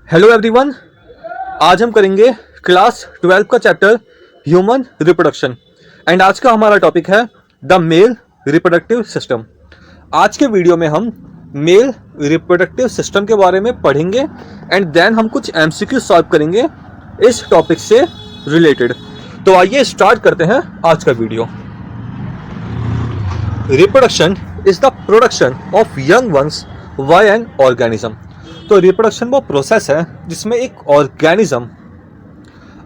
Hello everyone. आज हम करेंगे क्लास 12 का चैप्टर ह्यूमन रिप्रोडक्शन एंड आज का हमारा टॉपिक है द मेल रिप्रोडक्टिव सिस्टम। आज के वीडियो में हम मेल रिप्रोडक्टिव सिस्टम के बारे में पढ़ेंगे एंड देन हम कुछ एमसीक्यू सॉल्व करेंगे इस टॉपिक से रिलेटेड। तो आइए स्टार्ट करते हैं आज का video. Reproduction is the production of young ones by an organism. तो रिप्रोडक्शन वो प्रोसेस है जिसमें एक ऑर्गेनिज्म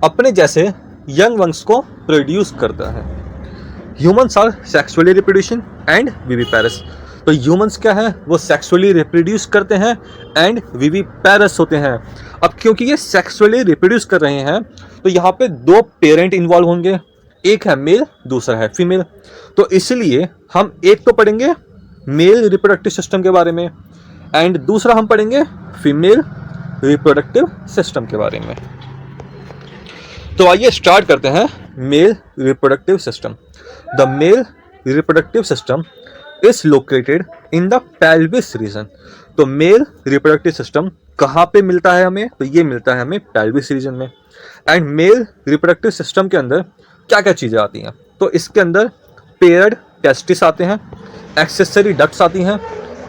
अपने जैसे यंग वंस को प्रोड्यूस करता है। Humans are sexually reproducing and viviparous. तो ह्यूमंस क्या है, वो सेक्सुअली रिप्रोड्यूस करते हैं एंड विविपेरस होते हैं। अब क्योंकि ये सेक्सुअली रिप्रोड्यूस कर रहे हैं तो यहाँ पे दो पेरेंट इन्वॉल्व होंगे, एक है मेल दूसरा है फीमेल। तो इसलिए हम एक तो पढ़ेंगे मेल रिप्रोडक्टिव सिस्टम के बारे में एंड दूसरा हम पढ़ेंगे फीमेल रिप्रोडक्टिव सिस्टम के बारे में। तो आइए स्टार्ट करते हैं mail reproductive system. The male reproductive system is located in the pelvis region. तो मेल रिप्रोडक्टिव सिस्टम कहाँ पे मिलता है हमें, तो ये मिलता है हमें पेल्विस रीजन में। एंड मेल रिप्रोडक्टिव सिस्टम के अंदर क्या क्या चीज़ें आती हैं, तो इसके अंदर पेयर्ड टेस्टिस आते हैं, एक्सेसरी डक्ट्स आती हैं,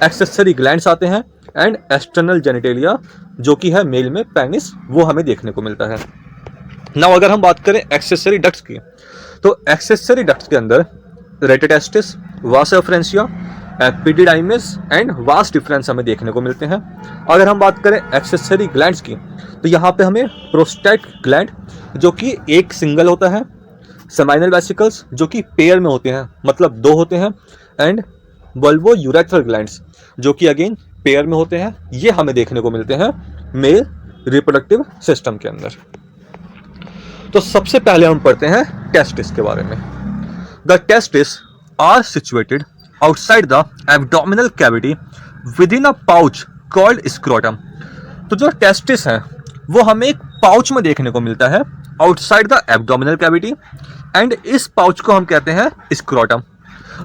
एक्सेसरी ग्लैंड्स आते हैं एंड एक्सटर्नल जेनिटेलिया जो कि है मेल में पेनिस, वो हमें देखने को मिलता है। नाउ अगर हम बात करें एक्सेसरी डक्ट्स की, तो एक्सेसरी डक्ट्स के अंदर रेटिटेस्टिस, वास efferentia, epididymis and vas difference हमें देखने को मिलते हैं। अगर हम बात करें एक्सेसरी ग्लैंड्स की, तो यहाँ पे हमें प्रोस्टेट ग्लैंड जो कि एक सिंगल होता है, सेमाइनल वेसिकल्स जो कि पेयर में होते हैं, मतलब दो होते हैं, एंड बल्बो यूरेथ्रल ग्लैंड्स जो कि अगेन पेयर में होते हैं। ये हमें देखने को मिलते हैं मेल रिप्रोडक्टिव सिस्टम के अंदर। तो सबसे पहले हम पढ़ते हैं टेस्टिस के बारे में। The testis are situated outside the abdominal cavity with in a pouch called scrotum. तो जो टेस्टिस है वो हमें एक पाउच में देखने को मिलता है outside the abdominal cavity and इस पाउच को हम कहते हैं स्क्रोटम।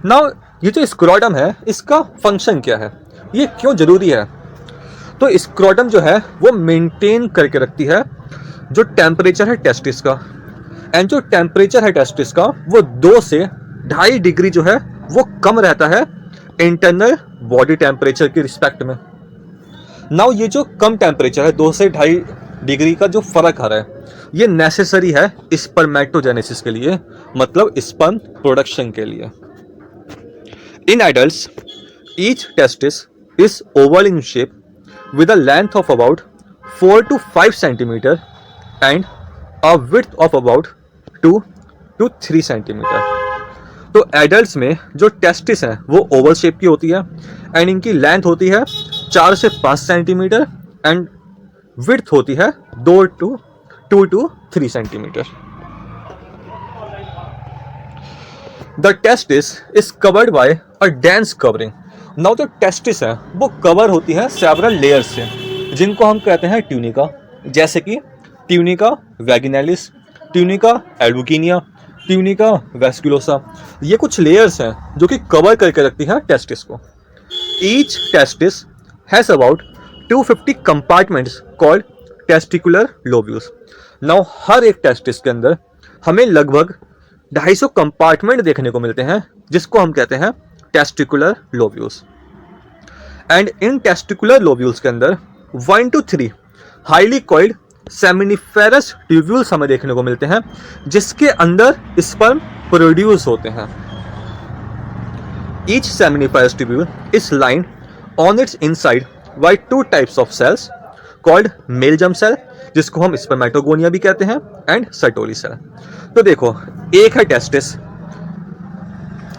नाउ ये जो स्क्रोटम है इसका फंक्शन क्या है, ये क्यों जरूरी है, तो स्क्रोटम जो है वो मेंटेन करके रखती है जो टेम्परेचर है टेस्टिस का। एंड जो टेम्परेचर है टेस्टिस का वो 2 से 2.5 डिग्री जो है वो कम रहता है इंटरनल बॉडी टेम्परेचर की रिस्पेक्ट में। नाउ ये जो कम टेम्परेचर है 2 से 2.5 डिग्री का जो फर्क आ रहा है ये नेसेसरी है स्पर्मेटोजेनेसिस के लिए, मतलब स्पर्म प्रोडक्शन के लिए। In adults, each testis is oval in shape with a length of about 4 to 5 centimeter and a width of about 2 to 3 centimeter. तो एडल्ट्स में जो टेस्टिस हैं वो ओवल शेप की होती है एंड इनकी लेंथ होती है 4 से 5 सेंटीमीटर एंड विड्थ होती है 2 to 3 centimetre. The testis is covered by a dense covering. Now जो testis है वो कवर होती है सेवरल लेयर्स से जिनको हम कहते हैं ट्यूनिका, जैसे कि ट्यूनिका वैगिनालिस, ट्यूनिका एल्बुकिनिया, ट्यूनिका वेस्कुलोसा। ये कुछ लेयर्स हैं जो कि कवर करके रखती हैं टेस्टिस को। Each testis has about 250 compartments called testicular lobules. Now हर एक टेस्टिस के अंदर हमें लगभग 250 कंपार्टमेंट देखने को मिलते हैं जिसको हम कहते हैं testicular lobules. And in testicular lobules के अंदर 1 to 3 highly coiled seminiferous tubules हमें देखने को मिलते हैं जिसके अंदर स्पर्म प्रोड्यूस होते हैं। Each seminiferous tubule is lined on its inside by 2 types of cells called male germ cell जिसको हम स्पर्मेटोगोनिया भी कहते हैं एंड सर्टोली सेल। तो देखो एक है टेस्टिस,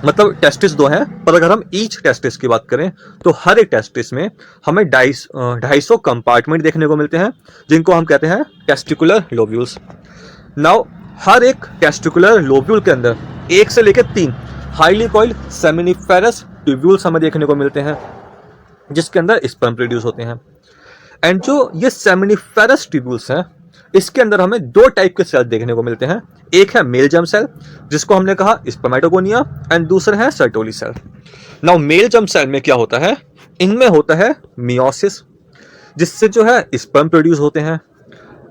मतलब टेस्टिस 2 हैं, पर अगर हम ईच टेस्टिस की बात करें तो हर एक टेस्टिस में हमें 250 कंपार्टमेंट देखने को मिलते हैं जिनको हम कहते हैं टेस्टिकुलर लोब्यूल्स। नाउ हर एक टेस्टिकुलर लोब्यूल के अंदर 1 से लेकर 3 हाईली कॉइल्ड सेमिनिफेरस ट्यूब्यूल्स हमें देखने को मिलते हैं जिसके अंदर स्पर्म प्रोड्यूस होते हैं। एंड जो ये सेमिनिफेरस ट्यूब्यूल्स हैं इसके अंदर हमें 2 टाइप के सेल देखने को मिलते हैं, एक है मेल जर्म सेल जिसको हमने कहा स्पर्मेटोगोनिया एंड दूसरा है Sertoli cell. Now male germ cell में क्या होता है, इनमें होता है मियोसिस, जिससे जो है स्पर्म प्रोड्यूस होते हैं।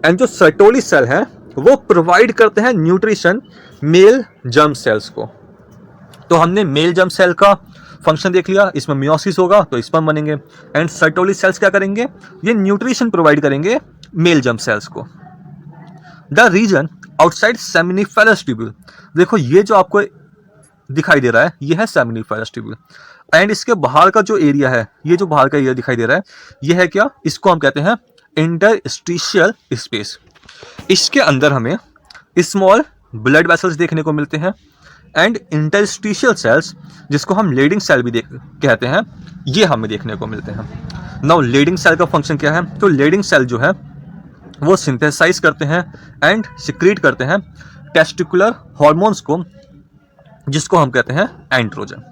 एंड जो सर्टोली सेल है वो प्रोवाइड करते हैं न्यूट्रिशन मेल जर्म सेल्स को। तो हमने मेल जर्म सेल का फंक्शन देख लिया, इसमें मियोसिस होगा तो स्पर्म बनेंगे, एंड सर्टोली सेल्स क्या करेंगे, ये न्यूट्रिशन प्रोवाइड करेंगे मेल जर्म सेल्स को। The region outside seminiferous tubule, देखो ये जो आपको दिखाई दे रहा है ये है सेमिनिफेरस ट्यूब्यूल, एंड इसके बाहर का जो एरिया है, ये जो बाहर का एरिया दिखाई दे रहा है ये है क्या, इसको हम कहते हैं इंटरस्टिशियल स्पेस। इसके अंदर हमें स्मॉल ब्लड वेसल्स देखने को मिलते हैं एंड इंटरस्टिशियल सेल्स, जिसको हम लीडिंग सेल भी कहते हैं, ये हमें देखने को मिलते हैं। नाउ लीडिंग सेल का फंक्शन क्या है, तो लीडिंग सेल जो है वो सिंथेसाइज करते हैं एंड सिक्रीट करते हैं टेस्टिकुलर हार्मोन्स को, जिसको हम कहते हैं androgen.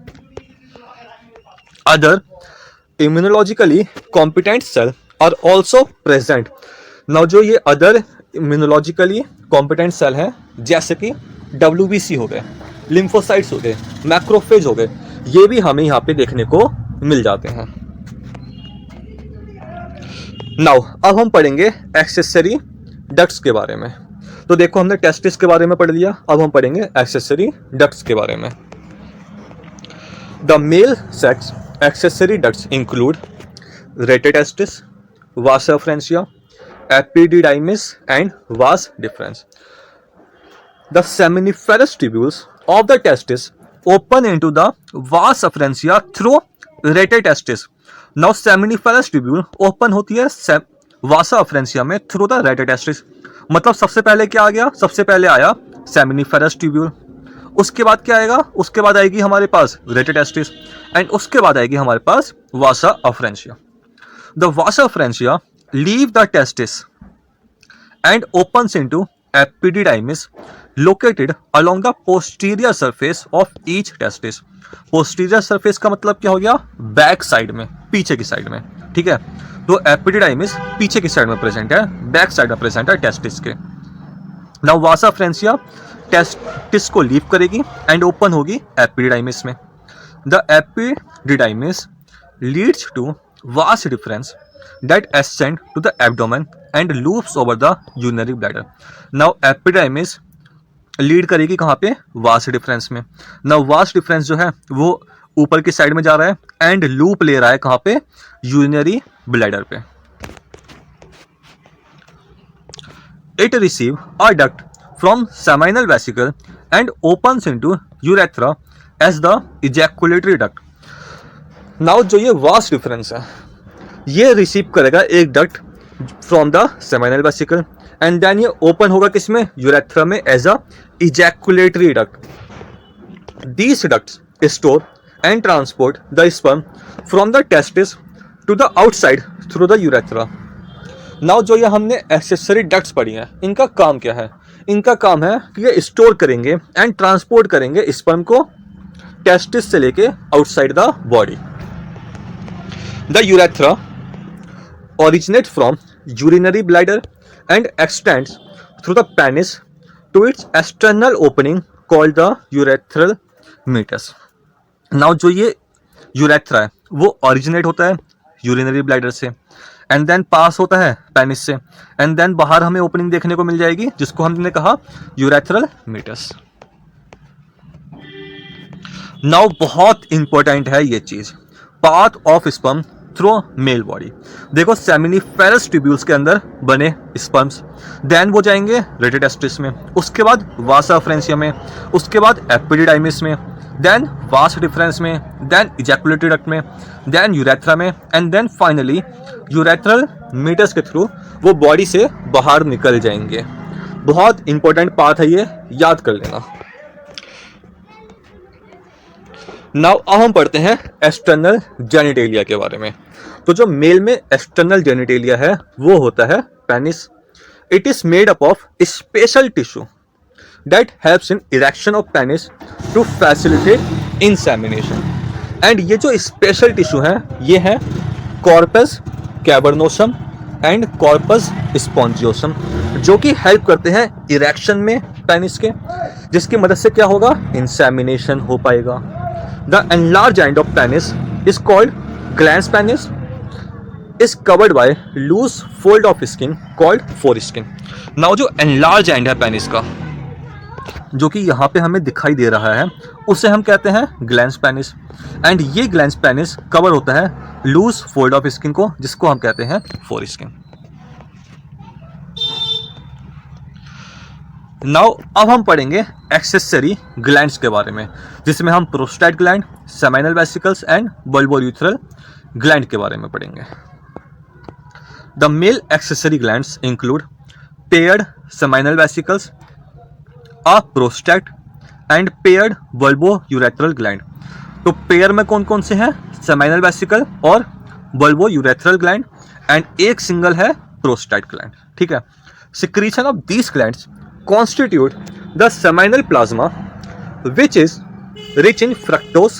Other immunologically competent cell are also present. Now जो ये अदर इम्यूनोलॉजिकली कॉम्पिटेंट सेल हैं, जैसे कि WBC हो गए, लिम्फोसाइट्स हो गए, मैक्रोफेज हो गए, ये भी हमें यहाँ पे देखने को मिल जाते हैं। नाउ अब हम पढ़ेंगे एक्सेसरी डक्ट्स के बारे में। तो देखो हमने टेस्टिस के बारे में पढ़ लिया, अब हम पढ़ेंगे एक्सेसरी डक्ट्स के बारे में। The male sex accessory ducts include rete testis, vas efferentia, epididymis and vas deferens. The seminiferous tubules of the testis open into the vas afferentia through retetestis. Now seminiferous tubule open होती है vasa afferentia में through the retetestis। मतलब सबसे पहले क्या आ गया, सबसे पहले आया seminiferous tubule, उसके बाद क्या आएगा, उसके बाद आएगी हमारे पास retetestis, एंड उसके बाद आएगी हमारे पास vasa afferentia। The vasa afferentia leave the testis and opens into epididymis located along the posterior surface of each testis। posterior surface का मतलब क्या हो गया, बैक साइड में, पीछे की साइड में, ठीक है। तो एपिडिडाइमिस पीछे की साइड में प्रेजेंट है, बैक साइड में प्रेजेंट है टेस्टिस के। नाउ वासा फ्रेंसिया टेस्टिस को लीव करेगी एंड ओपन होगी एपिडिडाइमिस में। The epididymis leads to vas deferens that ascend to the abdomen and loops over the urinary bladder। now epididymis lead करेगी कहाँ पे, वास डिफरेंस में। now वास डिफरेंस जो है वो ऊपर की साइड में जा रहा है एंड लूप ले रहा है कहाँ पे, यूरिनरी ब्लैडर पे। it receive a duct from seminal vesicle and opens into urethra as the ejaculatory duct। now जो ये वास डिफरेंस है ये रिसीव करेगा एक duct from the seminal vesicle and then ये ओपन होगा किसमें, यूरेथ्रा में, as a ejaculatory duct. These ducts store and transport the sperm from the testis to the outside through the urethra. Now जो ये हमने accessory ducts पढ़ी हैं, इनका काम क्या है, इनका काम है कि ये स्टोर करेंगे एंड ट्रांसपोर्ट करेंगे स्पर्म को टेस्टिस से लेके outside the body. The urethra originate from urinary bladder and extends through the penis to its external opening called the urethral meatus। now जो ये यूरेथ्रा है वो originate होता है urinary bladder से एंड देन पास होता है पेनिस से, एंड देन बाहर हमें ओपनिंग देखने को मिल जाएगी जिसको हमने कहा यूरेथ्रल मीटस। नाउ बहुत इंपॉर्टेंट है ये चीज, path of sperm through male body. देखो सेमिनिफेरस ट्यूब्यूल्स के अंदर बने स्पर्म्स, देन वो जाएंगे रेटेटेस्टिस में, उसके बाद वासा फ्रेंसिया में, उसके बाद एपिडिडाइमिस में, देन वास डिफरेंस में, देन इजैकुलेटरी डक्ट में, देन यूरेथ्रा में, and then finally urethral meatus के थ्रू वो बॉडी से बाहर निकल जाएंगे। बहुत इंपॉर्टेंट पार्ट है ये, याद कर लेना। नाउ अब हम पढ़ते हैं एक्सटर्नल जेनिटेलिया के बारे में। तो जो मेल में एक्सटर्नल जेनिटेलिया है वो होता है penis. It is made up of special tissue that helps in erection of penis to facilitate insemination. And ये जो स्पेशल टिश्यू है ये है corpus cavernosum and corpus spongiosum, जो कि हेल्प करते हैं इरेक्शन में पेनिस के, जिसकी मदद से क्या होगा, इंसेमिनेशन हो पाएगा। The enlarged end of penis is called glans penis is covered by loose fold of skin called foreskin. Now जो एनलार्ज एंड है पेनिस का, जो कि यहाँ पे हमें दिखाई दे रहा है, उसे हम कहते हैं ग्लैंस पेनिस। एंड ये ग्लैंस पेनिस कवर होता है लूज फोल्ड ऑफ स्किन को, जिसको हम कहते हैं फोरस्किन। नाउ अब हम पढ़ेंगे एक्सेसरी ग्लैंड्स के बारे में, जिसमें हम prostate gland, seminal vesicles and bulbourethral gland के बारे में पढ़ेंगे। The male accessory glands include paired seminal vesicles, a prostate and paired bulbourethral gland. तो पेयर में कौन कौन से हैं? सेमिनल वेसिकल और बल्बोयूरेथ्रल ग्लैंड, एंड एक सिंगल है प्रोस्टेट ग्लैंड। ठीक है। Secretion of these glands constitute the seminal plasma, which is rich in fructose,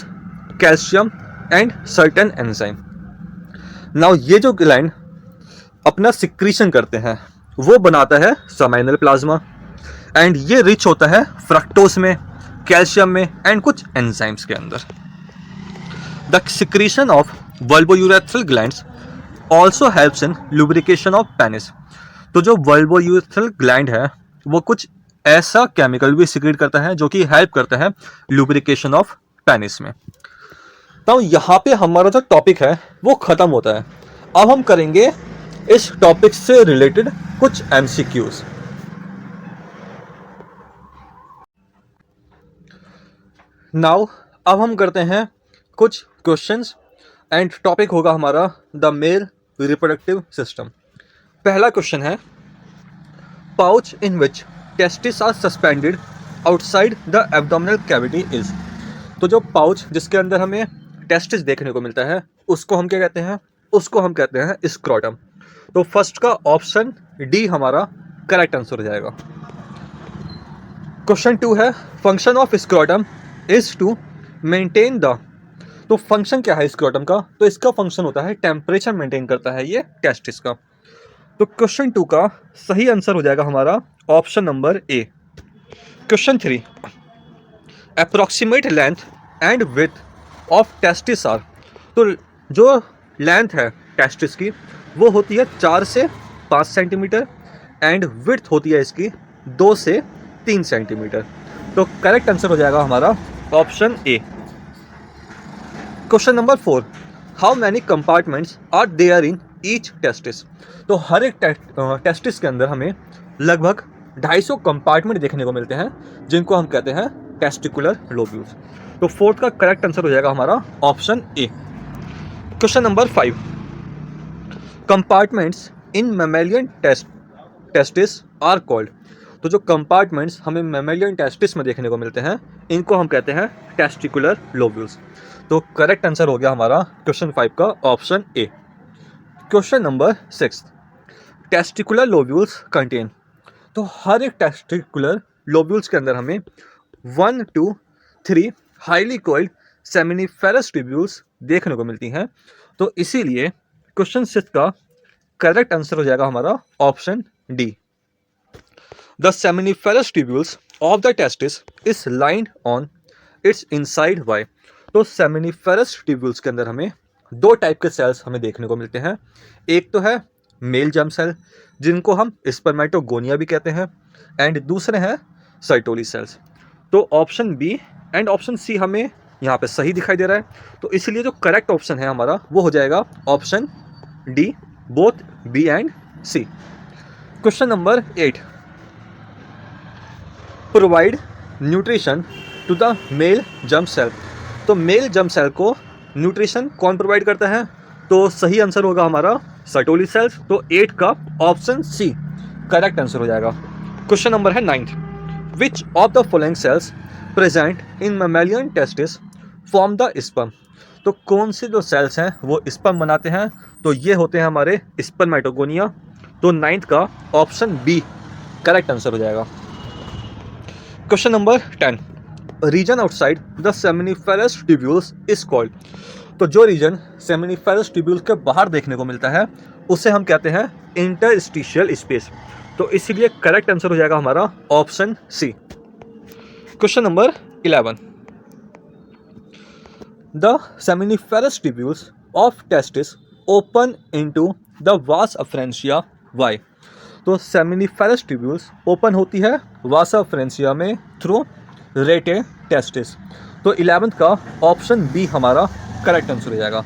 calcium and certain enzyme. Now ये जो ग्लैंड अपना सिक्रीशन करते हैं वो बनाता है सेमिनल प्लाज्मा, एंड ये रिच होता है फ्रक्टोस में, कैल्शियम में एंड कुछ एंजाइम्स के अंदर। The secretion of bulbourethral glands also helps in lubrication of penis. तो जो बल्बोयूरेथ्रल ग्लैंड है वो कुछ ऐसा केमिकल भी सिक्रीट करता है जो कि हेल्प करता है लुब्रिकेशन ऑफ पेनिस में। तो यहाँ पे हमारा जो टॉपिक है वो खत्म होता है। अब हम करेंगे इस टॉपिक से रिलेटेड कुछ एमसीक्यूज। नाउ अब हम करते हैं कुछ क्वेश्चंस, एंड टॉपिक होगा हमारा द मेल रिप्रोडक्टिव सिस्टम। पहला क्वेश्चन है, pouch in which testis are suspended outside the abdominal cavity is. तो जो पाउच जिसके अंदर हमें टेस्टिस देखने को मिलता है उसको हम क्या कहते हैं? उसको हम कहते हैं स्क्रोटम। तो फर्स्ट का ऑप्शन डी हमारा करेक्ट आंसर हो जाएगा। क्वेश्चन 2 है, function of scrotum is to maintain the. तो फंक्शन क्या है स्क्रोटम का? तो इसका फंक्शन होता है टेम्परेचर मेंटेन करता है ये टेस्टिस का। तो क्वेश्चन 2 का सही आंसर हो जाएगा हमारा option number A. Question 3, approximate length and width of testis are. तो जो लेंथ है टेस्टिस की वो होती है 4 से 5 सेंटीमीटर, एंड विड्थ होती है इसकी 2 से 3 सेंटीमीटर। तो करेक्ट आंसर हो जाएगा हमारा option A. Question number 4, how many compartments are there in each testis. तो हर एक टेस्टिस के अंदर हमें लगभग 250 कंपार्टमेंट देखने को मिलते हैं, जिनको हम कहते हैं टेस्टिकुलर लोब्यूल्स। तो फोर्थ का करेक्ट आंसर हो जाएगा हमारा option A. Question number 5, compartments in mammalian testis are called. तो जो कंपार्टमेंट्स हमें मैमेलियन टेस्टिस में देखने को मिलते हैं इनको हम कहते हैं टेस्टिकुलर लोब्यूल्स। तो करेक्ट आंसर हो गया हमारा क्वेश्चन 5 का option A. Question number 6, testicular lobules contain. तो हर एक टेस्टिकुलर लोब्यूल्स के अंदर हमें 1 to 3 highly coiled seminiferous tubules देखने को मिलती हैं। तो इसीलिए क्वेश्चन 6 का करेक्ट आंसर हो जाएगा हमारा option D. The seminiferous tubules of the testis is lined on its inside bye. तो सेमिनिफेरस ट्यूब्यूल्स के अंदर हमें 2 टाइप के सेल्स हमें देखने को मिलते हैं। एक तो है मेल जर्म सेल जिनको हम स्पर्मेटोगोनिया भी कहते हैं, एंड दूसरे हैं सर्टोली सेल्स। तो option B and option C हमें यहाँ पे सही दिखाई दे रहा है। तो इसलिए जो करेक्ट ऑप्शन है हमारा वो हो जाएगा option D, both B and C. Question number 8, provide nutrition to the male germ cell. तो मेल जर्म सेल को न्यूट्रिशन कौन प्रोवाइड करता है? तो सही आंसर होगा हमारा सर्टोली सेल्स। तो 8 का ऑप्शन सी करेक्ट आंसर हो जाएगा। क्वेश्चन नंबर है 9, which of the following cells present in mammalian testis form the sperm. तो कौन से जो सेल्स हैं वो स्पर्म बनाते हैं? तो ये होते हैं हमारे स्पर्मेटोगोनिया। तो 9th का ऑप्शन बी करेक्ट आंसर हो जाएगा। Question number 10, region outside the seminiferous tubules is called. तो जो रीजन सेमिनिफेरस ट्यूब्यूल्स के बाहर देखने को मिलता है उसे हम कहते हैं इंटरस्टिशियल स्पेस। तो इसीलिए करेक्ट आंसर हो जाएगा हमारा option C. Question number 11, the seminiferous tubules of testis open into the vasa efferentia via. तो सेमिनिफेरस ट्यूब्यूल्स ओपन होती है वास अफ्रेंशिया में थ्रू रेटे टेस्टिस। तो 11th का ऑप्शन बी हमारा करेक्ट आंसर हो जाएगा।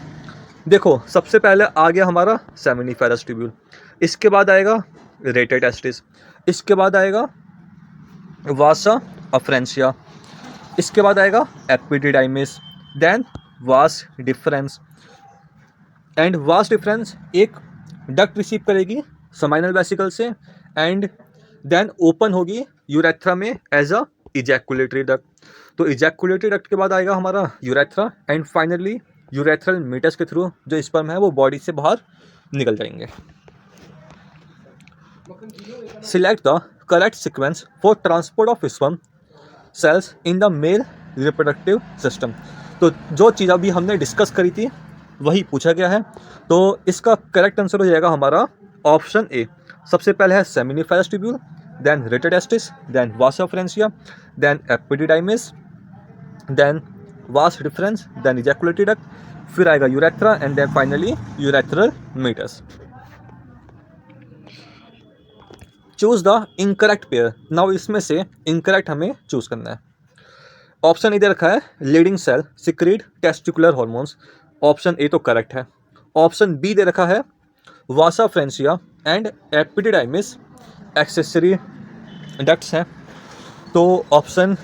देखो सबसे पहले आ गया हमारा सेमिनिफेरस ट्यूब्यूल, इसके बाद आएगा रेटे टेस्टिस, इसके बाद आएगा वासा अफ्रेंशिया, इसके बाद आएगा epididymis, then vas deferens. And vas deferens एक डक्ट रिसीव करेगी समाइनल वेसिकल से एंड देन ओपन होगी यूरेथ्रा में एज अ इजैकुलेटरी डक्ट। तो इजैकुलेटरी डक्ट के बाद आएगा हमारा urethra and finally urethral meatus के थ्रू जो स्पर्म है वो बॉडी से बाहर निकल जाएंगे। Select the correct sequence for transport of sperm cells in the male reproductive system. तो जो चीज़ अभी हमने डिस्कस करी थी वही पूछा गया है। तो इसका करेक्ट आंसर हो जाएगा हमारा ऑप्शन ए। सबसे पहले है seminiferous tubule, then rete testis, then vas efferentia, then epididymis, then vas deferens, then ejaculatory duct, फिर आएगा urethra and then finally urethral meatus. Choose the incorrect pair. Now इसमें से इनकरेक्ट हमें चूज करना है। ऑप्शन ए दे रखा है Leydig cell secrete testicular hormones, option A तो करेक्ट है। ऑप्शन बी दे रखा है vasa efferentia and epididymis accessory ducts हैं, तो ऑप्शन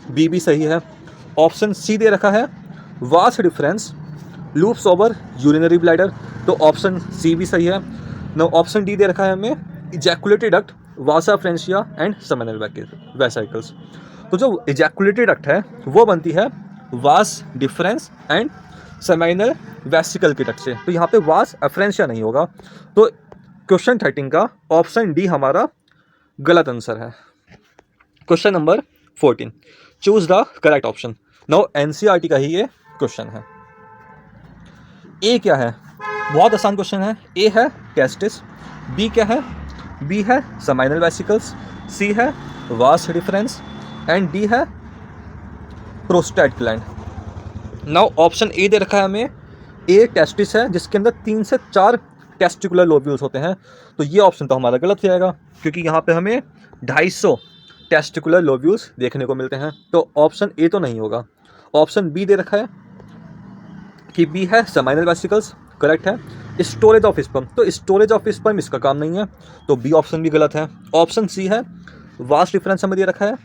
बी भी सही है। ऑप्शन सी दे रखा है vas difference loops over urinary bladder, तो ऑप्शन सी भी सही है। नो ऑप्शन डी दे रखा है हमें ejaculatory duct vasa efferentia and seminal vesicles. तो जो इजैकुलेटरी डक्ट है वो बनती है vas deferens and seminal vesicle के डक्ट से, तो यहाँ पे वास अफ्रेंशिया नहीं होगा। तो क्वेश्चन 13 का ऑप्शन डी हमारा गलत आंसर है। Question number 14 choose the correct option. Now NCERT का ही ये क्वेश्चन है। ए क्या है? बहुत आसान क्वेश्चन है। ए है टेस्टिस, बी क्या है? बी है सेमिनल वेसिकल्स, सी है वास डिफरेंस एंड डी है prostate gland. Now option A दे रखा है हमें, ए टेस्टिस है जिसके अंदर 3 से 4 टेस्टिकुलर लोब्यूल्स होते हैं, तो ये ऑप्शन तो हमारा गलत हो जाएगा क्योंकि यहाँ पे हमें 250 टेस्टिकुलर लोब्यूल्स देखने को मिलते हैं, तो ऑप्शन ए तो नहीं होगा। ऑप्शन बी दे रखा है कि बी है सेमिनल वेसिकल्स, करेक्ट है। स्टोरेज ऑफ स्पर्म, तो स्टोरेज ऑफ स्पर्म इसका काम नहीं है, तो बी ऑप्शन भी गलत है। ऑप्शन सी है वास्ट डिफरेंस हमें दे रखा है,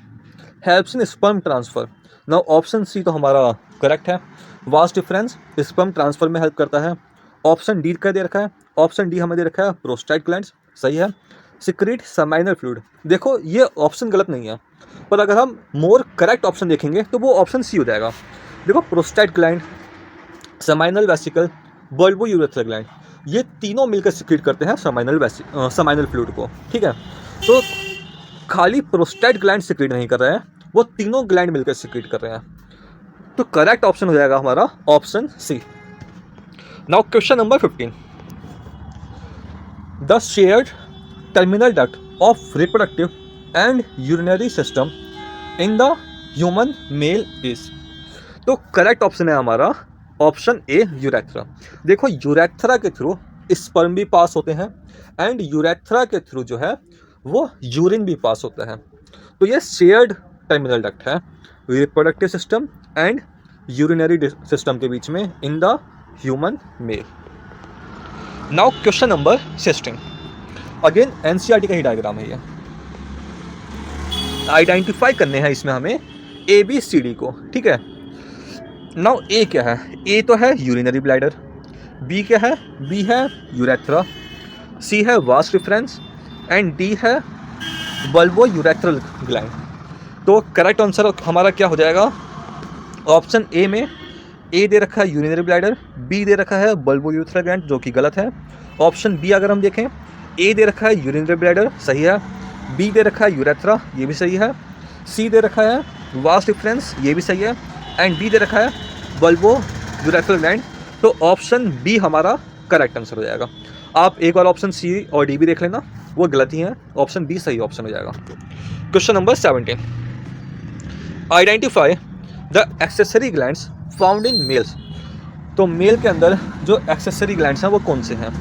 helps in sperm transfer. Now option C तो हमारा करेक्ट है, वास्ट डिफरेंस स्पर्म ट्रांसफर में हेल्प करता है। ऑप्शन डी का दे रखा है, ऑप्शन डी हमें दे रखा है प्रोस्टेट ग्लैंड्स, सही है। सिक्रीट सेमिनल फ्लूइड, देखो ये ऑप्शन गलत नहीं है, पर अगर हम मोर करेक्ट ऑप्शन देखेंगे तो वो ऑप्शन सी हो जाएगा। देखो prostate gland, seminal vesicle, bulbo urethral gland, ये तीनों मिलकर सिक्रीट करते हैं सेमिनल फ्लूइड को, ठीक है। तो खाली प्रोस्टेट ग्लैंड सिक्रीट नहीं कर रहे हैं, वो तीनों ग्लैंड मिलकर सिक्रीट कर रहे हैं, तो करेक्ट ऑप्शन हो जाएगा हमारा option C. Now question number 15 the shared terminal duct of reproductive and urinary system in the human male is, तो करेक्ट ऑप्शन है हमारा ऑप्शन ए यूरेथ्रा। देखो यूरेथ्रा के थ्रू स्पर्म भी पास होते हैं एंड यूरेथ्रा के थ्रू जो है वो यूरिन भी पास होता है, तो ये शेयर्ड टर्मिनल डक्ट है reproductive system and urinary system के बीच में इन the human mail. Now question number 16 again NCERT का ही डायग्राम है ये। आइडेंटिफाई करने हैं इसमें हमें ए बी सी डी को, ठीक है। नाउ ए क्या है? ए तो है यूरिनरी ब्लैडर, बी क्या है? बी है यूरेथ्रा, सी है वास डिफरेंस एंड डी है बल्बो यूरेथ्रल ग्लैंड। तो करेक्ट आंसर हमारा क्या हो जाएगा? ऑप्शन ए में ए दे रखा है यूरिनरी ब्लैडर, बी दे रखा है बल्बो यूरेथ्रल ग्लैंड जो कि गलत है। ऑप्शन बी अगर हम देखें, ए दे रखा है यूरिनरी ब्लैडर, सही है। बी दे रखा है यूरेथ्रा, ये भी सही है। सी दे रखा है वास डिफरेंस, ये भी सही है। एंड डी दे रखा है बल्बो यूरेथ्रल ग्लैंड, तो ऑप्शन बी हमारा करेक्ट आंसर हो जाएगा। आप एक बार ऑप्शन सी और डी भी देख लेना, वो गलत ही है, ऑप्शन बी सही ऑप्शन हो जाएगा। Question number 17 identify the accessory glands found in males. तो मेल के अंदर जो एक्सेसरी ग्लैंड्स हैं वो कौन से हैं?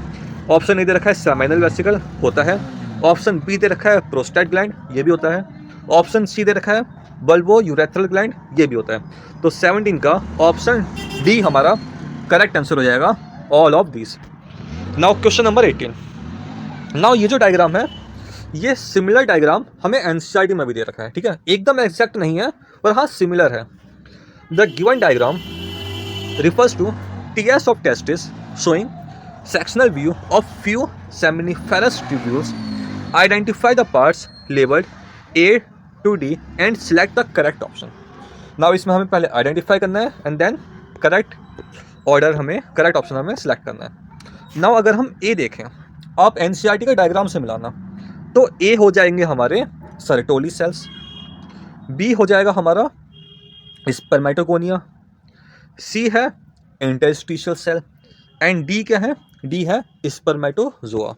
ऑप्शन ए दे रखा है सेमिनल वेसिकल, होता है। ऑप्शन बी दे रखा है प्रोस्टेट ग्लैंड, ये भी होता है। ऑप्शन सी दे रखा है बल्बो यूरेथ्रल ग्लैंड, ये भी होता है। तो 17 का ऑप्शन डी हमारा करेक्ट आंसर हो जाएगा, all of these. Now question number 18। Now ये जो डायग्राम है, ये सिमिलर डायग्राम हमें एनसीईआरटी में भी दे रखा है, ठीक है। एकदम एग्जैक्ट नहीं है पर हाँ सिमिलर है। The given diagram refers to TS of testis showing sectional view of few seminiferous tubules. Identify the parts labeled A to D and select the correct option. Now इसमें हमें पहले आइडेंटिफाई करना है एंड देन करेक्ट ऑर्डर हमें correct option हमें select करना है। Now अगर हम ए देखें, आप एनसीईआरटी का डायग्राम से मिलाना, तो ए हो जाएंगे हमारे सर्टोली सेल्स, बी हो जाएगा हमारा स्पर्मेटोगोनिया, सी है इंटरस्टिशियल सेल एंड डी क्या है? डी है स्पर्मेटोजोआ।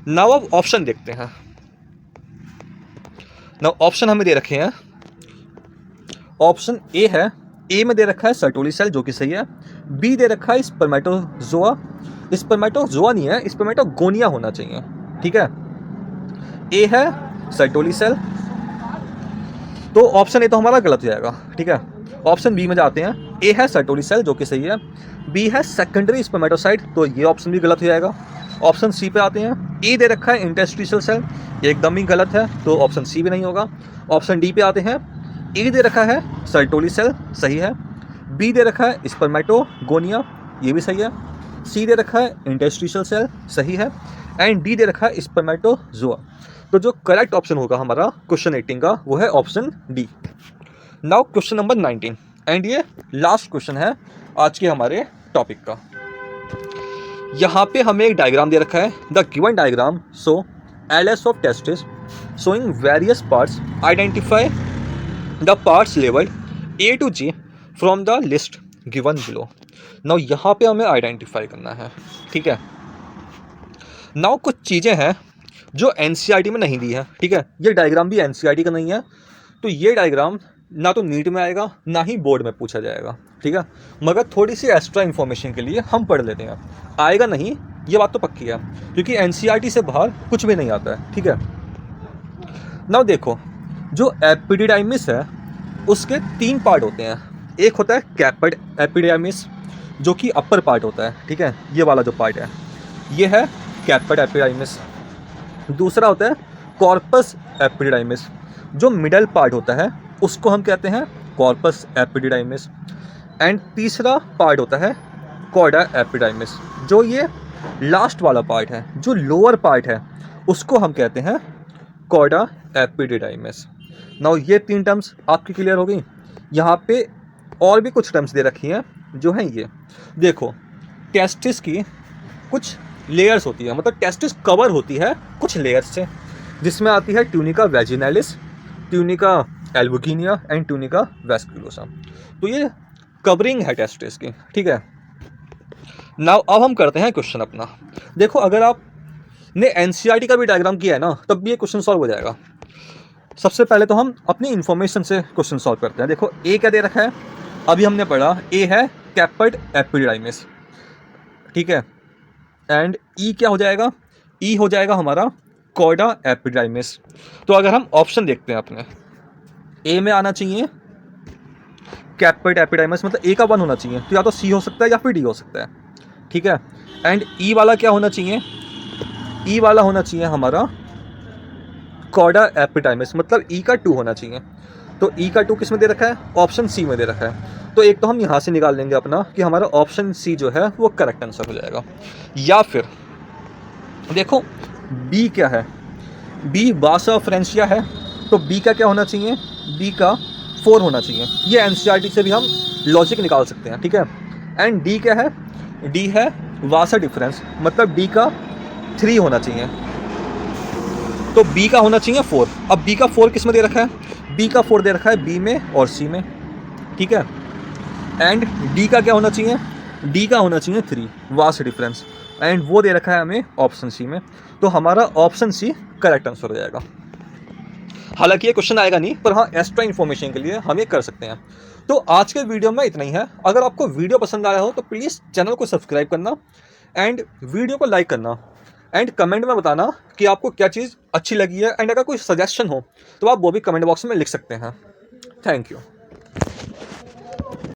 नाउ अब ऑप्शन देखते हैं। नाउ ऑप्शन हमें दे रखे हैं, ऑप्शन ए है, ए में दे रखा है सर्टोली सेल जो कि सही है। बी दे रखा है स्पर्मेटोजोआ, स्पर्मेटोजोआ नहीं है, स्पर्मेटोगोनिया होना चाहिए, ठीक है। ए है सर्टोली सेल, तो ऑप्शन ए तो हमारा गलत हो जाएगा, ठीक है। ऑप्शन बी में जाते हैं, ए है सर्टोली सेल जो कि सही है, बी है सेकेंडरी स्पर्मेटोसाइट, तो ये ऑप्शन भी गलत हो जाएगा। ऑप्शन सी पे आते हैं, ए दे रखा है इंटरस्टिशियल सेल, एकदम ही गलत है, तो ऑप्शन सी भी नहीं होगा। ऑप्शन डी पे आते हैं, ए दे रखा है सर्टोली सेल, सही है। बी दे रखा है स्पर्मेटोगोनिया, ये भी सही है। सी दे रखा है इंटरस्टिशियल सेल, सही है। एंड डी दे रखा है स्पर्मेटोजोआ। तो जो करेक्ट ऑप्शन होगा हमारा क्वेश्चन 18 का, वो है option D. Now question number 19 and ये लास्ट क्वेश्चन है आज के हमारे टॉपिक का। यहाँ पे हमें एक डायग्राम दे रखा है। The given diagram shows LS of testis showing various parts, identify the parts labelled A to G from the list given below. Now यहाँ पे हमें आइडेंटिफाई करना है, ठीक है। नाउ कुछ चीज़ें हैं जो एनसीईआरटी में नहीं दी है, ठीक है। ये डायग्राम भी एनसीईआरटी का नहीं है, तो ये डायग्राम ना तो नीट में आएगा ना ही बोर्ड में पूछा जाएगा, ठीक है। मगर थोड़ी सी एक्स्ट्रा इन्फॉर्मेशन के लिए हम पढ़ लेते हैं। आएगा नहीं, ये बात तो पक्की है, क्योंकि एनसीईआरटी से बाहर कुछ भी नहीं आता है, ठीक है। नाउ देखो, जो एपिडिडाइमिस है उसके 3 पार्ट होते हैं। एक होता है कैपेड एपिडाइमिस जो कि अपर पार्ट होता है, ठीक है। ये वाला जो पार्ट है ये है कैपेड एपिडाइमिस। दूसरा होता है कॉर्पस एपिडाइमिस, जो मिडल पार्ट होता है उसको हम कहते हैं कॉर्पस एपिडाइमिस। एंड तीसरा पार्ट होता है कॉर्डा एपिडाइमिस, जो ये लास्ट वाला पार्ट है, जो लोअर पार्ट है उसको हम कहते हैं कॉर्डा एपिडाइमिस। नाउ ये 3 टर्म्स आपकी क्लियर हो गई। यहाँ पे और भी कुछ टर्म्स दे रखी हैं जो हैं ये देखो, टेस्टिस की कुछ लेयर्स होती है, मतलब टेस्टिस कवर होती है कुछ लेयर्स से, जिसमें आती है tunica vaginalis, tunica albuginea and tunica vasculosa. तो ये कवरिंग है टेस्टिस की, ठीक है। नाउ अब हम करते हैं क्वेश्चन अपना। देखो, अगर आपने एनसीईआरटी का भी डायग्राम किया है ना, तब भी ये क्वेश्चन सॉल्व हो जाएगा। सबसे पहले तो हम अपनी इन्फॉर्मेशन से क्वेश्चन सॉल्व करते हैं। देखो, ए क्या दे रखा है, अभी हमने पढ़ा, ए है कैपेड एपिडाइमिस, ठीक है। एंड ई क्या हो जाएगा? ई हो जाएगा हमारा कॉर्डा एपिडाइमिस। तो अगर हम ऑप्शन देखते हैं अपने, ए में आना चाहिए कैपेड एपिडाइमिस, मतलब ए का 1 होना चाहिए, तो या तो सी हो सकता है या फिर डी हो सकता है, ठीक है। एंड ई वाला क्या होना चाहिए? ई वाला होना चाहिए हमारा कॉर्डा एपिडाइमिस, मतलब ई का 2 होना चाहिए। तो ई का 2 किस में दे रखा है? ऑप्शन सी में दे रखा है। तो एक तो हम यहाँ से निकाल लेंगे अपना कि हमारा ऑप्शन सी जो है वो करेक्ट आंसर हो जाएगा। या फिर देखो, बी क्या है? बी वासा फ्रेंसिया है, तो बी का क्या होना चाहिए? बी का 4 होना चाहिए। ये एनसीईआरटी से भी हम लॉजिक निकाल सकते हैं, ठीक है। एंड डी क्या है? डी है वासा डिफरेंस, मतलब डी का 3 होना चाहिए। तो बी का होना चाहिए 4। अब बी का 4 किस में दे रखा है? बी का 4 दे रखा है बी में और सी में, ठीक है। एंड डी का क्या होना चाहिए? डी का होना चाहिए 3 वास्ट डिफरेंस, एंड वो दे रखा है हमें ऑप्शन सी में। तो हमारा ऑप्शन सी करेक्ट आंसर हो जाएगा। हालांकि ये क्वेश्चन आएगा नहीं, पर हाँ एक्स्ट्रा इन्फॉर्मेशन के लिए हम ये कर सकते हैं। तो आज के वीडियो में इतना ही है। अगर आपको वीडियो पसंद आया हो तो प्लीज़ चैनल को सब्सक्राइब करना एंड वीडियो को लाइक करना एंड कमेंट में बताना कि आपको क्या चीज़ अच्छी लगी है एंड अगर कोई सजेशन हो तो आप वो भी कमेंट बॉक्स में लिख सकते हैं। Thank you.